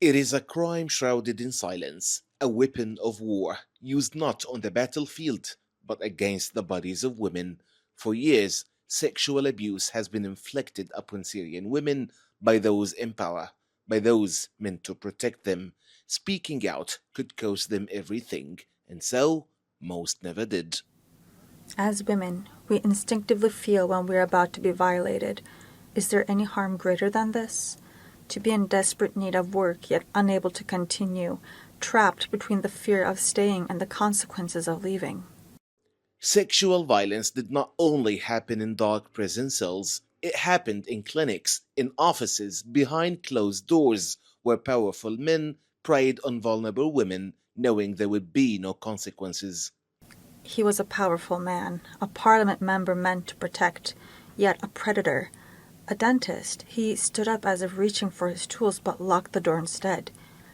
It is a crime shrouded in silence, a weapon of war used not on the battlefield but against the bodies of women. For years, sexual abuse has been inflicted upon Syrian women by those in power, by those meant to protect them. Speaking out could cost them everything, and so most never did. As women, we instinctively feel when we are about to be violated. Is there any harm greater than this? To be in desperate need of work yet unable to continue, trapped between the fear of staying and the consequences of leaving. Sexual violence did not only happen in dark prison cells, it happened in clinics, in offices, behind closed doors, where powerful men preyed on vulnerable women, knowing there would be no consequences. He was a powerful man, a parliament member meant to protect, yet a predator. A dentist, he stood up as if reaching for his tools but locked the door instead.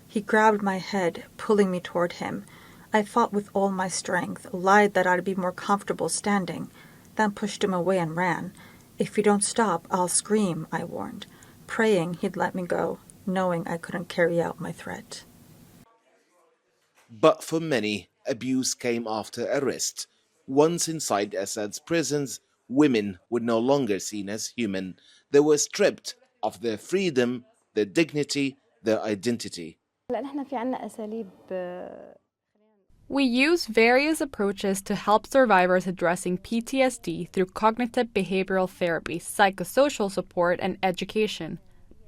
He grabbed my head, pulling me toward him. I fought with all my strength, lied that I'd be more comfortable standing, then pushed him away and ran. If you don't stop, I'll scream, I warned, praying he'd let me go, knowing I couldn't carry out my threat. But for many, abuse came after arrest. Once inside Assad's prisons, women were no longer seen as human. They were stripped of their freedom, their dignity, their identity. هلا نحن في عنا أساليب. We use various approaches to help survivors addressing PTSD through cognitive behavioral therapy, psychosocial support, and education.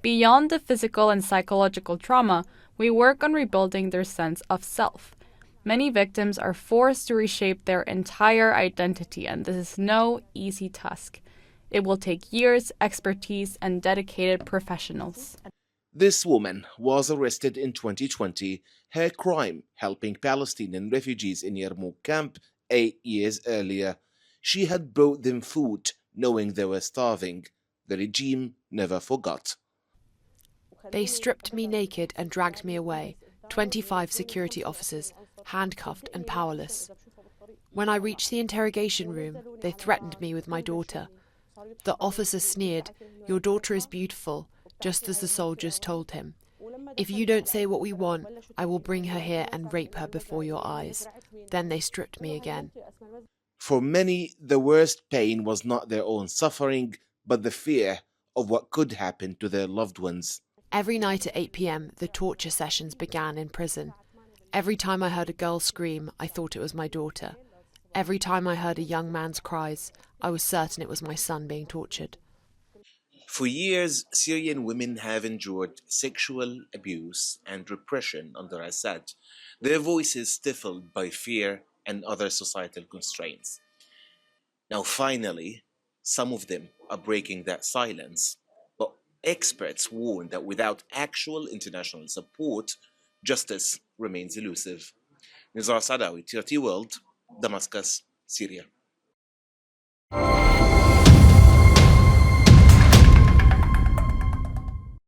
Beyond the physical and psychological trauma, we work on rebuilding their sense of self. Many victims are forced to reshape their entire identity, and this is no easy task. It will take years, expertise, and dedicated professionals. This woman was arrested in 2020. Her crime, helping Palestinian refugees in Yarmouk camp 8 years earlier. She had brought them food, knowing they were starving. The regime never forgot. They stripped me naked and dragged me away, 25 security officers, handcuffed and powerless. When I reached the interrogation room, they threatened me with my daughter. The officer sneered, "Your daughter is beautiful," just as the soldiers told him. "If you don't say what we want, I will bring her here and rape her before your eyes." Then they stripped me again. For many, the worst pain was not their own suffering, but the fear of what could happen to their loved ones. Every night at 8 p.m, the torture sessions began in prison. Every time I heard a girl scream, I thought it was my daughter. Every time I heard a young man's cries, I was certain it was my son being tortured. For years, Syrian women have endured sexual abuse and repression under Assad, their voices stifled by fear and other societal constraints. Now, finally, some of them are breaking that silence, but experts warn that without actual international support, justice remains elusive. Nizar Sadawi, TRT World, Damascus, Syria.